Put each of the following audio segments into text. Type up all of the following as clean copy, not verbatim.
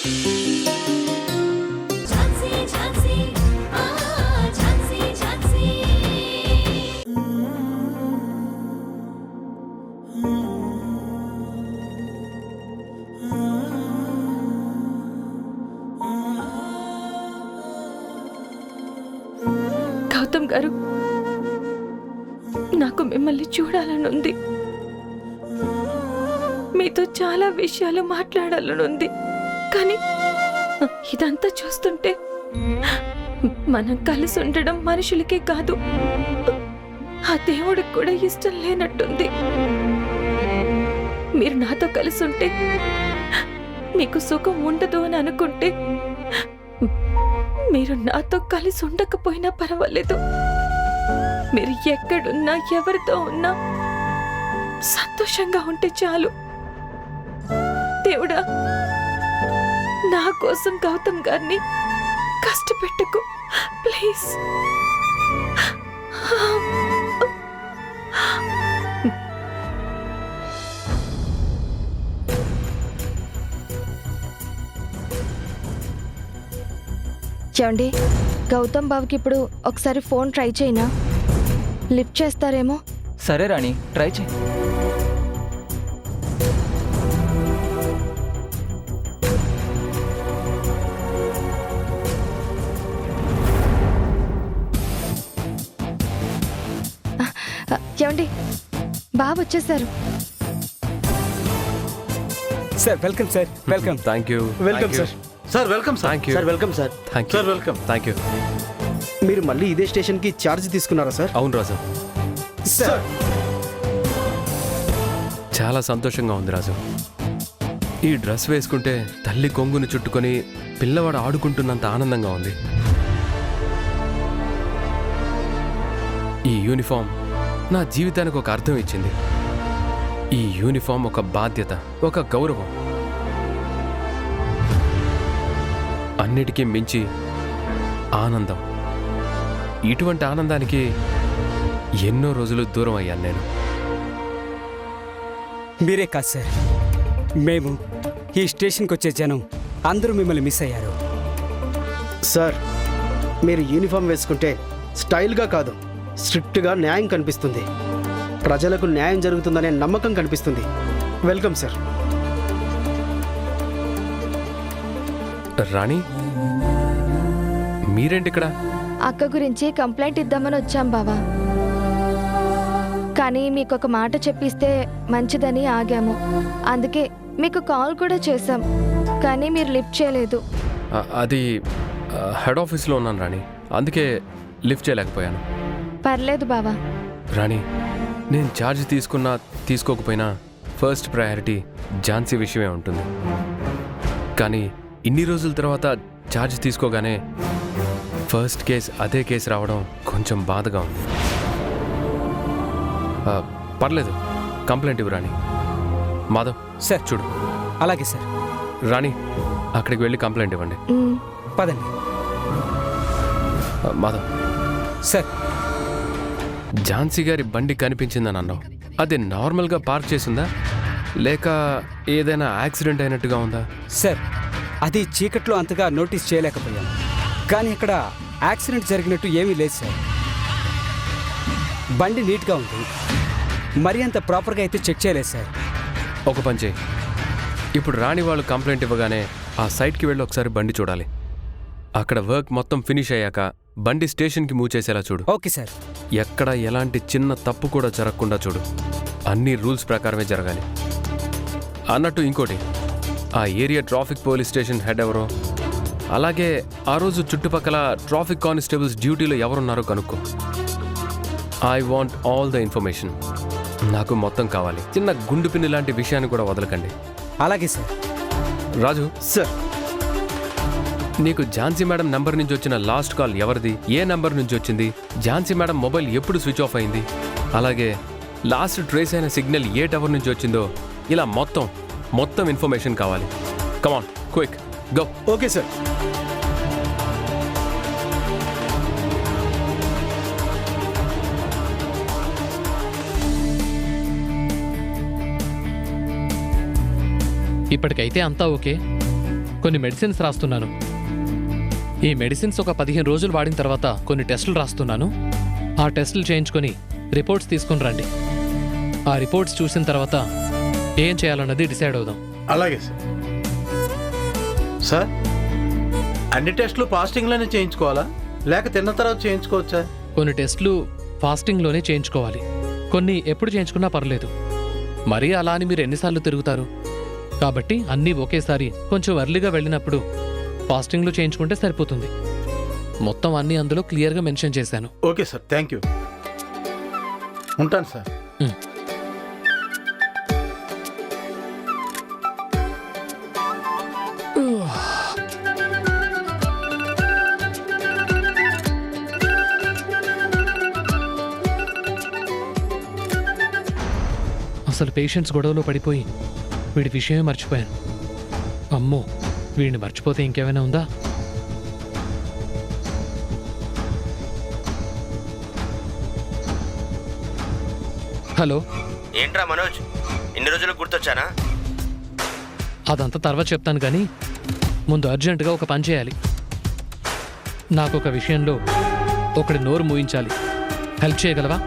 గౌతమ్ గారు, నాకు మిమ్మల్ని చూడాలనుంది. మీతో చాలా విషయాలు మాట్లాడాలనుంది. కానీ ఇదంతా చూస్తుంటే మనం కలిసి ఉండడం మనుషులకే కాదు, ఆ దేవుడికి కూడా ఇష్టం లేనట్టుంది. మీరు నాతో కలిసి ఉంటే మీకు సుఖం ఉండదు అని అనుకుంటే మీరు నాతో కలిసి ఉండకపోయినా పర్వాలేదు. మీరు ఎక్కడున్నా ఎవరితో ఉన్నా సంతోషంగా ఉంటే చాలు. దేవుడా, నా కోసం గౌతమ్ గారిని కష్టపెట్టకు ప్లీజ్. ఏమండి, గౌతమ్ బాబుకి ఇప్పుడు ఒకసారి ఫోన్ ట్రై చేయనా? లిఫ్ట్ చేస్తారేమో. సరే రాణి, ట్రై చేయి. ఏమండి, బాబు వచ్చేసారు. Sir welcome sir, welcome. Thank you. Welcome sir. Sir welcome sir. Thank you. Sir welcome sir. Thank you. Sir welcome. Thank you. మీరు మళ్ళీ ఇదే స్టేషన్కి ఛార్జ్ తీసుకున్నారా సార్? అవును రాజు, సార్ చాలా సంతోషంగా ఉంది రాజు. ఈ డ్రెస్ వేసుకుంటే తల్లి కొంగుని చుట్టుకొని పిల్లవాడు ఆడుకుంటున్నంత ఆనందంగా ఉంది. ఈ యూనిఫామ్ నా జీవితానికి ఒక అర్థం ఇచ్చింది. ఈ యూనిఫామ్ ఒక బాధ్యత, ఒక గౌరవం. అన్నిటికీ మించి ఆనందం. ఇటువంటి ఆనందానికి ఎన్నో రోజులు దూరం అయ్యాను నేను. మీరే కాదు సార్, మేము ఈ స్టేషన్కి వచ్చే జనం అందరూ మిమ్మల్ని మిస్ అయ్యారు. సార్, మీరు యూనిఫామ్ వేసుకుంటే స్టైల్గా కాదు, స్ట్రిక్ట్గా న్యాయం కనిపిస్తుంది. ప్రజలకు న్యాయం జరుగుతుందనే నమ్మకం కనిపిస్తుంది. Welcome sir. రాణి, మీరేంటి ఇక్కడ? అక్క గురించి కంప్లైంట్ ఇద్దామని వచ్చాం బావా. కానీ మీకు ఒక మాట చెప్పిస్తే మంచిదని ఆగాము. అందుకే మీకు కాల్ కూడా చేశాం, కానీ మీరు లిఫ్ట్ చేయలేదు. అది హెడ్ ఆఫీస్లో ఉన్నాను రాణి, అందుకే లిఫ్ట్ చేయలేకపోయాను. పర్లేదు బావా. రాణి, నేను ఛార్జ్ తీసుకున్నా తీసుకోకపోయినా ఫస్ట్ ప్రయారిటీ ఝాన్సీ విషయమే ఉంటుంది. కానీ ఇన్ని రోజుల తర్వాత ఛార్జ్ తీసుకోగానే ఫస్ట్ కేస్ అదే కేసు రావడం కొంచెం బాధగా ఉంది. పర్లేదు, కంప్లైంట్ ఇవ్వు రాణి. మాధవ్ సార్ చూడు. అలాగే సార్. రాణి, అక్కడికి వెళ్ళి కంప్లైంట్ ఇవ్వండి. పదండి. మాధవ్ సార్, ఝాన్సీ గారి బండి కనిపించిందని అన్నావు. అది నార్మల్గా పార్క్ చేసిందా లేక ఏదైనా యాక్సిడెంట్ అయినట్టుగా ఉందా? సార్ అది చీకట్లో అంతగా నోటీస్ చేయలేకపోయాను, కానీ ఇక్కడ యాక్సిడెంట్ జరిగినట్టు ఏమీ లేదు సార్. బండి నీట్గా ఉంది, మరీ అంత ప్రాపర్గా అయితే చెక్ చేయలేదు సార్. ఒక పని చేయి, ఇప్పుడు రాణి వాళ్ళు కంప్లైంట్ ఇవ్వగానే ఆ సైట్కి వెళ్ళి ఒకసారి బండి చూడాలి. అక్కడ వర్క్ మొత్తం ఫినిష్ అయ్యాక బండి స్టేషన్కి మూవ్ చేసేలా చూడు. Okay sir. ఎక్కడ ఎలాంటి చిన్న తప్పు కూడా జరగకుండా చూడు. అన్ని రూల్స్ ప్రకారమే జరగాలి. అన్నట్టు ఇంకోటి, ఆ area traffic police station head ఎవరో, అలాగే ఆ రోజు చుట్టుపక్కల ట్రాఫిక్ కానిస్టేబుల్స్ డ్యూటీలో ఎవరున్నారో కనుక్కో. I want all the information. నాకు మొత్తం కావాలి. చిన్న గుండు పిన్ని లాంటి విషయాన్ని కూడా వదలకండి. అలాగే సార్. రాజు సార్, నీకు ఝాన్సీ మేడం నంబర్ నుంచి వచ్చిన లాస్ట్ కాల్ ఎవరిది, ఏ నంబర్ నుంచి వచ్చింది, ఝాన్సీ మేడం మొబైల్ ఎప్పుడు స్విచ్ ఆఫ్ అయింది, అలాగే లాస్ట్ ట్రేస్ అయిన సిగ్నల్ ఏ టవర్ నుంచి వచ్చిందో, ఇలా మొత్తం ఇన్ఫర్మేషన్ కావాలి. Come on quick go. Okay sir. ఇప్పటికైతే అంతా ఓకే. కొన్ని మెడిసిన్స్ రాస్తున్నాను. ఈ మెడిసిన్స్ ఒక 15 రోజులు వాడిన తర్వాత కొన్ని టెస్టులు రాస్తున్నాను. ఆ టెస్టులు చేయించుకొని రిపోర్ట్స్ తీసుకుని రండి. ఆ రిపోర్ట్స్ చూసిన తర్వాత ఏం చేయాలన్నది డిసైడ్ అవుదాం. అలాగే సార్. సార్, అన్ని టెస్టులు ఫాస్టింగ్లోనే చేయించుకోవాలా లేక తిన్న తర్వాత చేయించుకోవచ్చా? కొన్ని టెస్టులు ఫాస్టింగ్లోనే చేయించుకోవాలి, కొన్ని ఎప్పుడు చేయించుకున్నా పర్లేదు. మరీ అలా అని మీరు ఎన్నిసార్లు తిరుగుతారు? కాబట్టి అన్నీ ఒకేసారి కొంచెం ఎర్లీగా వెళ్ళినప్పుడు ఫాస్టింగ్లో చేయించుకుంటే సరిపోతుంది. మొత్తం అన్నీ అందులో క్లియర్గా మెన్షన్ చేశాను. Okay sir, thank you. ఉంటాను సార్. అసలు పేషెంట్స్ గొడవలో పడిపోయి వీడి విషయమే మర్చిపోయాను. అమ్మో, వీడిని మర్చిపోతే ఇంకేమైనా ఉందా? హలో, ఏంట్రా మనోజ్, ఇన్ని రోజులు గుర్తొచ్చానా? అదంతా తర్వాత చెప్తాను కానీ ముందు అర్జెంటుగా ఒక పని చేయాలి. నాకు ఒక విషయంలో ఒకడి నోరు మూయించాలి. హెల్ప్ చేయగలవా?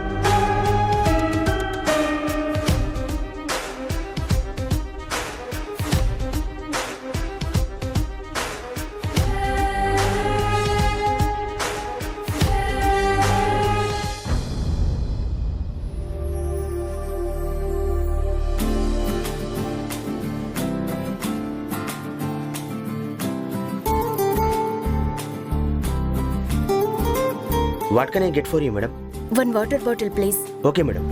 What can I get for you madam? 1 water bottle please. Okay madam.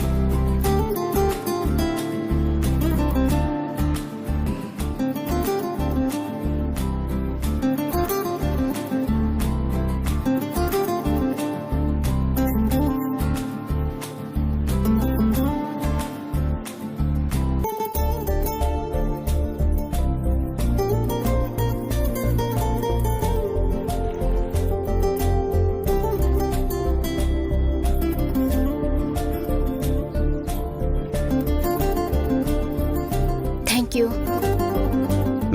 Thank you.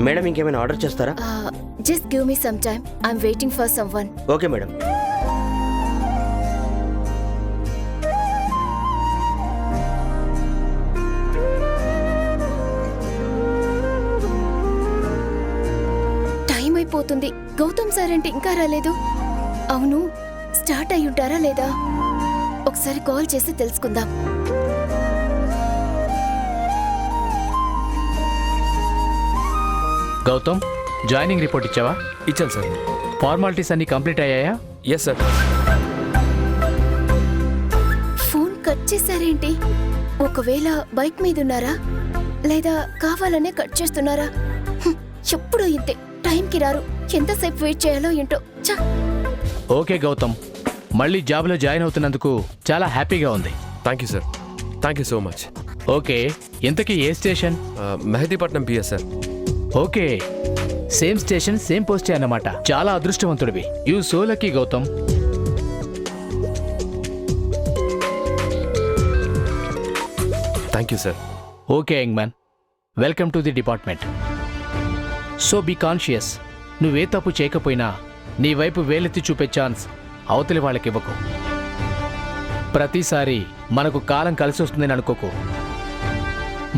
Madam ఇంకేమైనా ఆర్డర్ చేస్తారా? Just give me some time, I'm waiting for someone. Okay madam. Time అయిపోతుంది. గౌతమ్ సార్ అంటే ఇంకా రాలేదు. అవును, స్టార్ట్ అయి ఉంటారా లేదా? ఒకసారి కాల్ చేసి తెలుసుకుందాం. గౌతమ్, జాయినింగ్ రిపోర్ట్ ఇచ్చావా? ఇచ్చాను సార్. ఫార్మాలిటీస్ అన్ని కంప్లీట్ అయ్యాయా? Yes sir. ఫోన్ కట్ చేశారేంటి? ఒకవేళ బైక్ మీద ఉన్నారా లేదా కావాలనే కట్ చేస్తున్నారా? ఎప్పుడు ఇంతే, టైంకి రారు. ఎంతసేపు వెయిట్ చేయాలో ఏంటో. చా. ఓకే గౌతమ్, మళ్ళీ జాబ్లో జాయిన్ అవుతున్నందుకు చాలా హ్యాపీగా ఉంది. Thank you sir. Thank you so much. Okay, ఇంతకీ ఏ station? Mehdipatnam PS sir. Okay, same station same పోస్టే అన్నమాట. చాలా అదృష్టవంతుడివి. You so lucky Gautam. Thank you sir. Okay young man, welcome to the department. So be conscious. నువ్వే తప్పు చేయకపోయినా నీ వైపు వేలెత్తి చూపే ఛాన్స్ అవతలి వాళ్ళకి ఇవ్వకు. ప్రతిసారి మనకు కాలం కలిసి వస్తుందని అనుకోకు.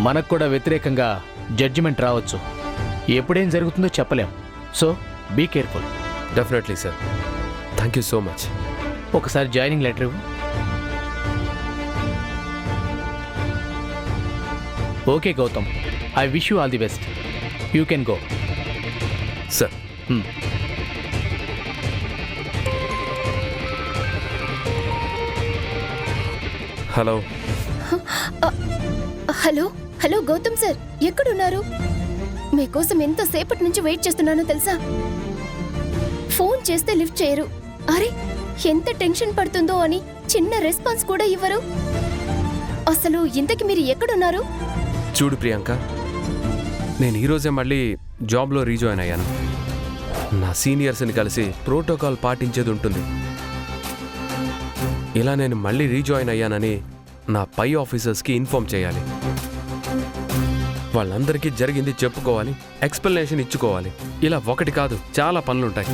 మనకు కూడా వ్యతిరేకంగా జడ్జిమెంట్ రావచ్చు. ఎప్పుడేం జరుగుతుందో చెప్పలేం. So be careful. Definitely sir. Thank you so much. ఒకసారి జాయినింగ్ లెటర్ ఇవ్వు. Okay Gautam, I wish you all the best. You can go. Sir. Hello. Hello hello Gautam sir, ఎక్కడున్నారు? మీకోసం ఎంతసేపటి నుంచి వెయిట్ చేస్తున్నానో తెలుసా? ఫోన్ చేస్తే లిఫ్ట్ చేయరు. అరే, ఎంత టెన్షన్ పడుతుందో అని చిన్న రెస్పాన్స్ కూడా ఇవ్వరు. అసలు ఇంతకి మీరు ఎక్కడున్నారు? చూడు ప్రియాంక, నేను ఈరోజే మళ్ళీ జాబ్లో రీజాయిన్ అయ్యాను. నా సీనియర్స్ని కలిసి ప్రోటోకాల్ పాటించేది ఉంటుంది. ఇలా నేను మళ్ళీ రీజాయిన్ అయ్యానని నా పై ఆఫీసర్స్కి ఇన్ఫార్మ్ చేయాలి. వాళ్ళందరికీ జరిగింది చెప్పుకోవాలి, ఎక్స్ప్లెనేషన్ ఇచ్చుకోవాలి. ఇలా ఒకటి కాదు, చాలా పనులుంటాయి.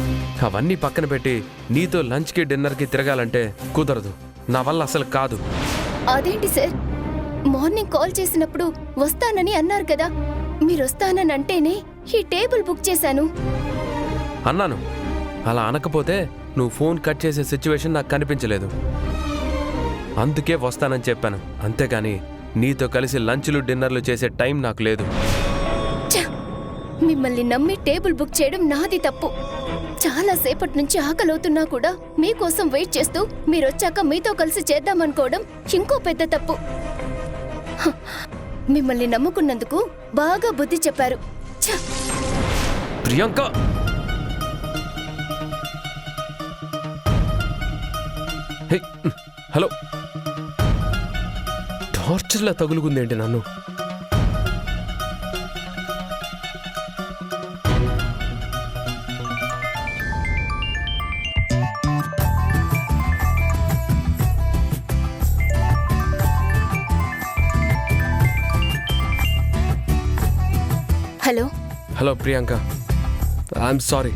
అవన్నీ పక్కన పెట్టి నీతో లంచ్కి డిన్నర్కి తిరగాలంటే కుదరదు. నా వల్ల అసలు కాదు. అదేంటి సార్, మార్నింగ్ కాల్ చేసినప్పుడు వస్తానని అన్నారు కదా. మీరు వస్తానని అంటేనే ఈ టేబుల్ బుక్ చేశాను. అన్నాను. అలా అనకపోతే నువ్వు ఫోన్ కట్ చేసే సిచ్యువేషన్ నాకు కనిపించలేదు. అందుకే వస్తానని చెప్పాను. అంతేగాని నీతో కలిసి లంచ్లు డిన్నర్లు చేసే టైం నాకు లేదు. ఛ! మిమ్మల్ని నమ్మి టేబుల్ బుక్ చేయడం నాది తప్పు. చాలా సేపటి నుంచి ఆకలవుతున్నా కూడా మీకోసం వెయిట్ చేస్తూ మీరొచ్చాక మీతో కలిసి చేద్దామనుకోవడం ఇంకో పెద్ద తప్పు. హ! మిమ్మల్ని నమ్ముకున్నందుకు బాగా బుద్ధి చెప్పారు. ఛ! ప్రియాంక, హే, హలో. టార్చర్లా తగులుకుందేంటి నన్ను? Hello. Hello Priyanka, I'm sorry.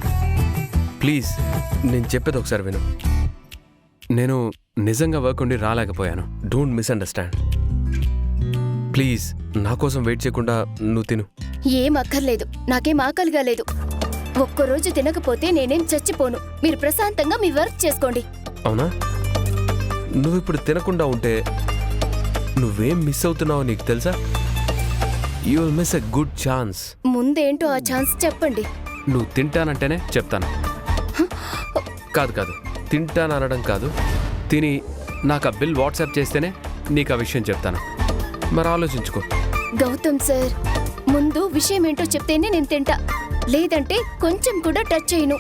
Please నేను చెప్పేది ఒకసారి విను. నేను నిజంగా వర్క్ ఉండి రాలేకపోయాను. Don't misunderstand. ప్లీజ్ నా కోసం వెయిట్ చేయకుండా నువ్వు తిను. ఏం అక్కర్లేదు, నాకేం ఆకలిగా లేదు. ఒక్కరోజు తినకపోతే నేనేం చచ్చిపోను. మీరు ప్రశాంతంగా మీ వర్క్ చేసుకోండి. అవునా? నువ్వు ఇప్పుడు తినకుండా ఉంటే నువ్వేం మిస్ అవుతున్నావో నీకు తెలుసా? You will miss a good chance. ముందేంటో ఆ ఛాన్స్ చెప్పండి. నువ్వు తింటానంటేనే చెప్తాను. కాదు కాదు, తింటాననడం కాదు, తిని నాకు ఆ బిల్ వాట్సాప్ చేస్తేనే నీకు ఆ విషయం చెప్తాను. మరి ఆలోచించుకో. గౌతమ్ సార్, ముందు విషయం ఏంటో చెప్తేనే నేను తింటా, లేదంటే కొంచెం కూడా టచ్ చేయను.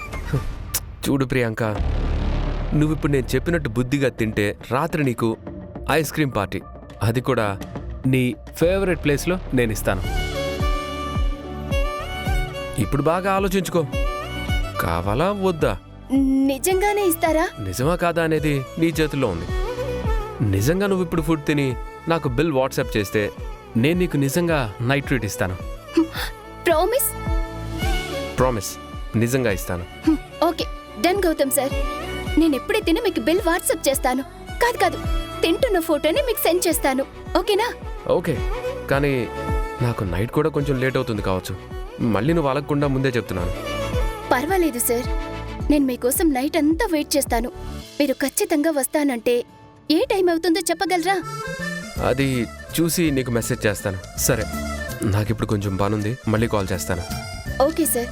చూడు ప్రియాంక, నువ్విప్పుడు నేను చెప్పినట్టు బుద్ధిగా తింటే రాత్రి నీకు ఐస్ క్రీమ్ పార్టీ, అది కూడా నీ ఫేవరెట్ ప్లేస్లో నేను ఇస్తాను. ఇప్పుడు బాగా ఆలోచించుకో. కావాలా వద్దా? నిజంగానే ఇస్తారా? నిజమా కాదా అనేది నీ చేతుల్లో ఉంది. నిజంగా నువ్వు ఇప్పుడు ఫుడ్ తిని నాకు బిల్ వాట్సాప్ చేస్తే నేను నీకు నిజంగా నైట్ ట్రీట్ ఇస్తాను. ప్రామిస్? ప్రామిస్, నిజంగా ఇస్తాను. Okay, done Gautam sir. నేను ఎప్పుడే తిని మీకు బిల్ వాట్సాప్ చేస్తాను. కాదు కాదు, తింటున్న ఫోటోని మీకు సెండ్ చేస్తాను. ఓకేనా? ఓకే, కానీ నాకు నైట్ కూడా కొంచెం లేట్ అవుతుంది కావచ్చు. మళ్ళీ నువ్వు అలగకుండా ముందే చెప్తున్నాను. పర్వాలేదు సార్, నేను మీకోసం నైట్ అంతా వెయిట్ చేస్తాను. మీరు ఖచ్చితంగా వస్తానంటే ఏ టైం అవుతుందో చెప్పగలరా? అది చూసి నీకు మెసేజ్ చేస్తాను. సరే, నాకిప్పుడు కొంచెం పనుంది, మళ్ళీ కాల్ చేస్తాను. ఓకే సార్,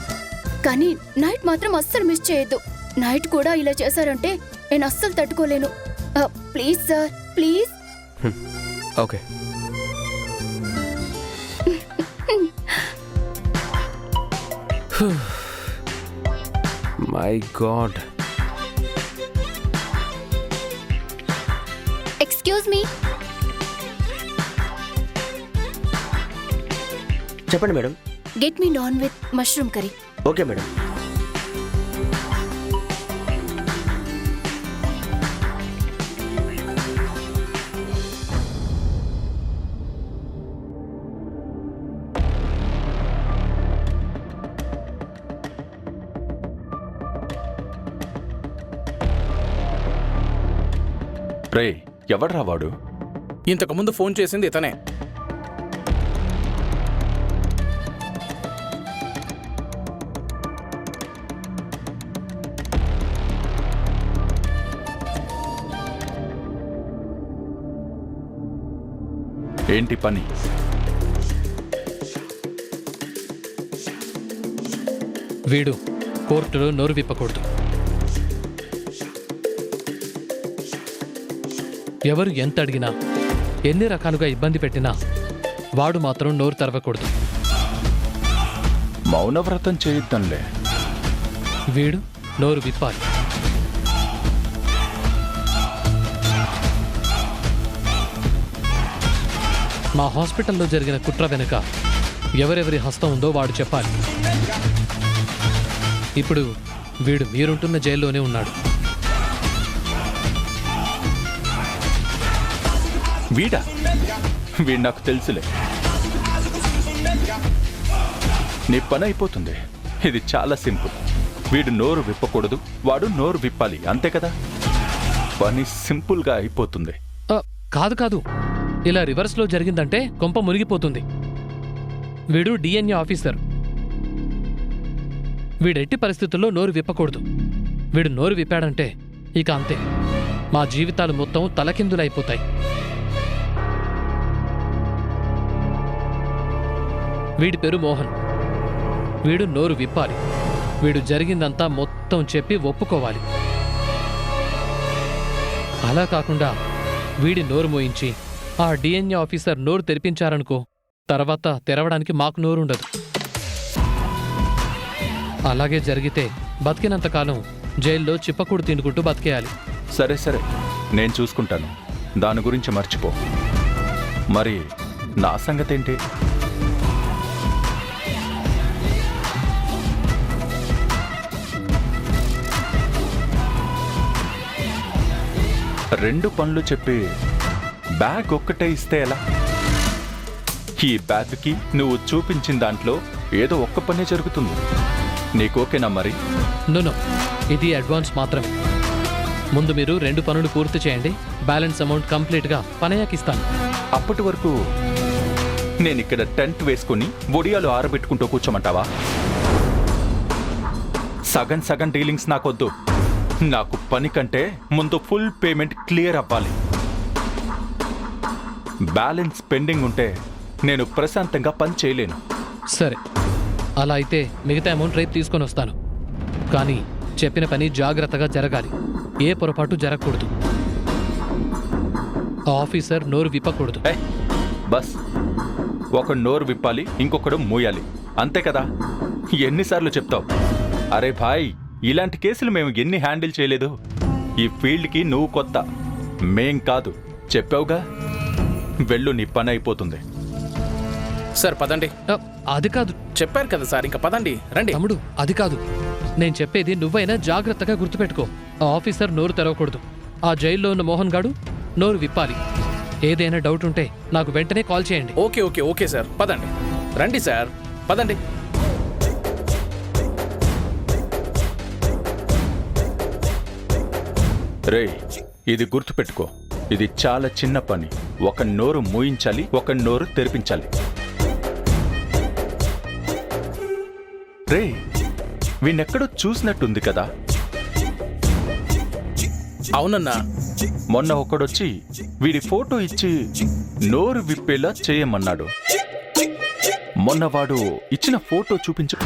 కానీ నైట్ మాత్రం అస్సలు మిస్ చేయొద్దు. నైట్ కూడా ఇలా చేశారంటే నేను అస్సలు తట్టుకోలేను. Please sir, please. Okay. My god. Excuse me. చెప్పండి madam. Get me naan with mushroom curry. Okay madam. రే, ఎవడ్రా వాడు? ఇంతకుముందు ఫోన్ చేసింది ఇతనే. ఏంటి పని? వీడు కోర్టులో నోరు విప్పకూడదు. ఎవరు ఎంత అడిగినా, ఎన్ని రకాలుగా ఇబ్బంది పెట్టినా వాడు మాత్రం నోరు తెరవకూడదు. మౌనవ్రతం చేయొద్దంలే. వీడు నోరు విప్పాలి. మా హాస్పిటల్లో జరిగిన కుట్ర వెనుక ఎవరెవరి హస్తం ఉందో వాడు చెప్పాలి. ఇప్పుడు వీడు మీరుంటున్న జైల్లోనే ఉన్నాడు. వీడా? వీడు నాకు తెలుసులే. నీ పని అయిపోతుంది. ఇది చాలా సింపుల్. వీడు నోరు విప్పకూడదు, వాడు నోరు విప్పాలి, అంతే కదా? పని సింపుల్గా అయిపోతుంది. కాదు కాదు, ఇలా రివర్స్లో జరిగిందంటే కొంప మునిగిపోతుంది. వీడు డిఎన్ఏ ఆఫీసర్. వీడెట్టి పరిస్థితుల్లో నోరు విప్పకూడదు. వీడు నోరు విప్పాడంటే ఇక అంతే, మా జీవితాలు మొత్తం తలకిందులైపోతాయి. వీడి పేరు మోహన్. వీడు నోరు విప్పాలి. వీడు జరిగిందంతా మొత్తం చెప్పి ఒప్పుకోవాలి. అలా కాకుండా వీడి నోరు మోయించి ఆ డిఎన్ఏ ఆఫీసర్ నోరు తెరిపించారనుకో, తర్వాత తెరవడానికి మాకు నోరుండదు. అలాగే జరిగితే బతికినంతకాలం జైల్లో చిప్పకూడు తిండుకుంటూ బతికేయాలి. సరే సరే, నేను చూసుకుంటాను. దాని గురించి మర్చిపో. మరి నా సంగతేంటి? రెండు పనులు చెప్పి బ్యాగ్ ఒక్కటే ఇస్తే ఎలా? ఈ బ్యాగ్కి నువ్వు చూపించిన దాంట్లో ఏదో ఒక్క పనే జరుగుతుంది. నీకోకేనా మరి? నో, ఇది అడ్వాన్స్ మాత్రమే. ముందు మీరు 2 పనులు పూర్తి చేయండి. బ్యాలెన్స్ అమౌంట్ కంప్లీట్గా పనయ్యాకిస్తాను. అప్పటి వరకు నేనిక్కడ టెంట్ వేసుకుని ఒడియాలు ఆరబెట్టుకుంటూ కూర్చోమంటావా? సగం సగం డీలింగ్స్ నాకొద్దు. నాకు పని కంటే ముందు ఫుల్ పేమెంట్ క్లియర్ అవ్వాలి. బ్యాలెన్స్ పెండింగ్ ఉంటే నేను ప్రశాంతంగా పని చేయలేను. సరే, అలా అయితే మిగతా అమౌంట్ రేపు తీసుకొని వస్తాను. కానీ చెప్పిన పని జాగ్రత్తగా జరగాలి. ఏ పొరపాటు జరగకూడదు. ఆఫీసర్ నోరు విప్పకూడదు. బస్, ఒక నోరు విప్పాలి, ఇంకొకడు మూయాలి, అంతే కదా? ఎన్నిసార్లు చెప్తావు? అరే భాయ్, ఇలాంటి కేసులు మేము ఎన్ని హ్యాండిల్ చేయలేదు. ఈ ఫీల్డ్కి నువ్వు కొత్త, మేం కాదు. చెప్పావుగా, వెళ్ళు, నీ పని అయిపోతుంది. సార్ పదండి. అది కాదు. చెప్పారు కదా సార్, ఇంకా పదండి, రండి. తమ్ముడు, అది కాదు. నేను చెప్పేది నువ్వైనా జాగ్రత్తగా గుర్తుపెట్టుకో. ఆ ఆఫీసర్ నోరు తెరవకూడదు. ఆ జైల్లో ఉన్న మోహన్ గాడు నోరు విప్పాలి. ఏదైనా డౌట్ ఉంటే నాకు వెంటనే కాల్ చేయండి. ఓకే ఓకే ఓకే సార్, పదండి, రండి సార్, పదండి. రే, ఇది గుర్తుపెట్టుకో. ఇది చాలా చిన్న పని. ఒక నోరు మూయించాలి, ఒక నోరు తెరిపించాలి. రే, వీణెక్కడో చూసినట్టుంది కదా? అవునన్నా. మొన్న ఒకడొచ్చి వీడి ఫోటో ఇచ్చి నోరు విప్పేలా చేయమన్నాడు. మొన్న వాడు ఇచ్చిన ఫోటో చూపించు.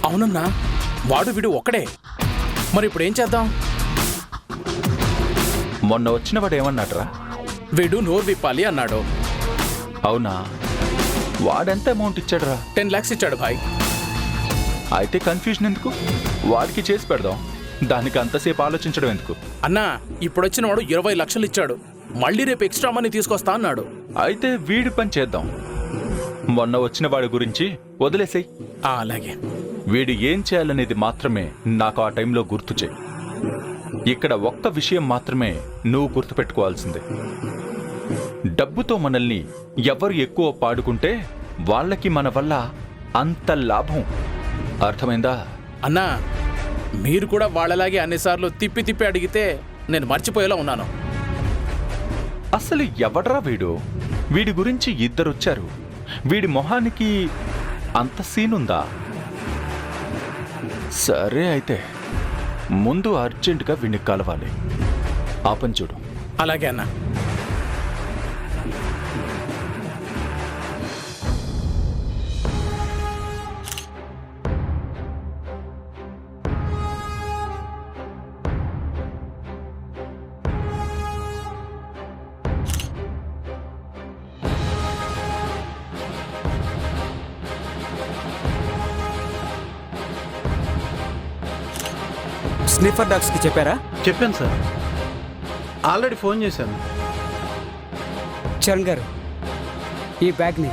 అవునన్నా, వాడు వీడు ఒక్కడే. మరి ఇప్పుడు ఏం చేద్దాం? మొన్న వచ్చిన వాడు ఏమన్నాడ్రా? వీడు నోరు విప్పాలి అన్నాడు. అవునా? వాడెంత అమౌంట్ ఇచ్చాడురా? 10 lakhs ఇచ్చాడు భాయ్. అయితే కన్ఫ్యూజన్ ఎందుకు? వాడికి చేసి పెడదాం. దానికి అంతసేపు ఆలోచించడం ఎందుకు? అన్నా, ఇప్పుడొచ్చిన వాడు 20 లక్షలు ఇచ్చాడు. మళ్ళీ రేపు ఎక్స్ట్రా మనీ తీసుకొస్తా అన్నాడు. అయితే వీడి పని చేద్దాం. మొన్న వచ్చిన వాడి గురించి వదిలేసేయ్. అలాగే. వీడు ఏం చేయాలనేది మాత్రమే నాకు ఆ టైంలో గుర్తు చేయి. ఇక్కడ ఒక్క విషయం మాత్రమే నువ్వు గుర్తుపెట్టుకోవాల్సిందే. డబ్బుతో మనల్ని ఎవరు ఎక్కువ పాడుకుంటే వాళ్ళకి మన వల్ల అంత లాభం. అర్థమైందా? అన్నా, మీరు కూడా వాళ్ళలాగే అన్నిసార్లు తిప్పి తిప్పి అడిగితే నేను మర్చిపోయేలా ఉన్నాను. అసలు ఎవడ్రా వీడు? వీడి గురించి ఇద్దరొచ్చారు. వీడి మొహానికి అంత సీనుందా? సరే, అయితే ముందు అర్జెంటుగా వీడిని కలవాలి. ఆ పని చూడు. అలాగే అన్నా. స్నిఫర్ డాగ్స్కి చెప్పారా? చెప్పాను సార్, ఆల్రెడీ ఫోన్ చేశాను. చరణ్ గారు, ఈ బ్యాగ్ని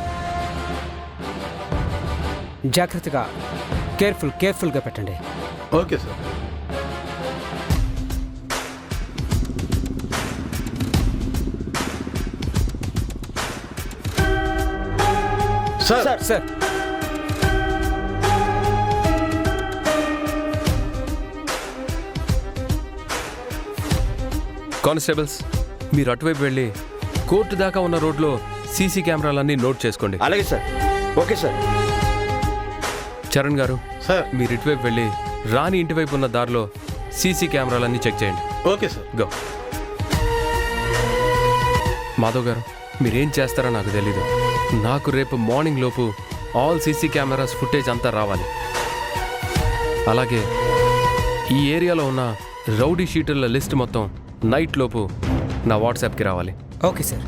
జాగ్రత్తగా కేర్ఫుల్గా పెట్టండి. Okay sir. Sir sir constables మీరు అటువైపు వెళ్ళి కోర్టు దాకా ఉన్న రోడ్లో సీసీ కెమెరాలన్నీ నోట్ చేసుకోండి. అలాగే సార్. Okay sir. చరణ్ గారు సార్ మీరు ఇటువైపు వెళ్ళి రాణి ఇంటి వైపు ఉన్న దారిలో సీసీ కెమెరాలన్నీ చెక్ చేయండి. Okay sir. గో. మాధవ్ గారు మీరేం చేస్తారో నాకు తెలీదు. నాకు రేపు మార్నింగ్ లోపు ఆల్ సీసీ కెమెరాస్ ఫుటేజ్ అంతా రావాలి. అలాగే ఈ ఏరియాలో ఉన్న రౌడీ షీటర్ల లిస్ట్ మొత్తం నైట్ లోపు నా వాట్సాప్కి రావాలి. Okay sir.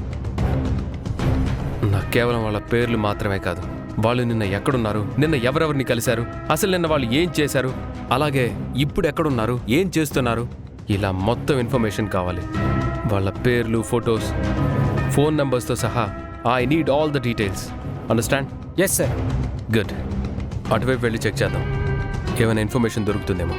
నాకు కేవలం వాళ్ళ పేర్లు మాత్రమే కాదు, వాళ్ళు నిన్న ఎక్కడున్నారు, నిన్న ఎవరెవరిని కలిశారు, అసలు నిన్న వాళ్ళు ఏం చేశారు, అలాగే ఇప్పుడు ఎక్కడున్నారు, ఏం చేస్తున్నారు, ఇలా మొత్తం ఇన్ఫర్మేషన్ కావాలి. వాళ్ళ పేర్లు, ఫొటోస్, ఫోన్ నెంబర్స్తో సహా. I need all the details. Understand? Yes sir. Good. అటువైపు వెళ్ళి చెక్ చేద్దాం, ఏమైనా ఇన్ఫర్మేషన్ దొరుకుతుందేమో.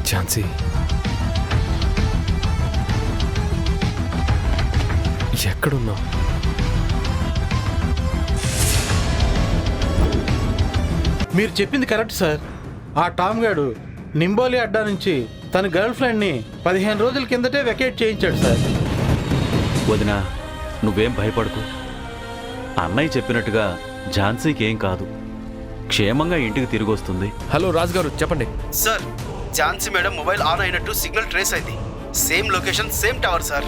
ఝాన్సీ, ఎక్కడున్నావు? మీరు చెప్పింది కరెక్ట్ సార్. ఆ టామ్ గాడు నింబోలి అడ్డా నుంచి తన గర్ల్ ఫ్రెండ్ని 15 రోజుల కిందటే వెకేట్ చేయించాడు సార్. వదినా, నువ్వేం భయపడకు. అన్నయ్య చెప్పినట్టుగా ఝాన్సీకి ఏం కాదు, క్షేమంగా ఇంటికి తిరిగి వస్తుంది. హలో రాజు గారు, చెప్పండి. Sir Jhansi madam mobile on అయినట్టు సిగ్నల్ ట్రేస్ అయింది. Same location, same tower sir.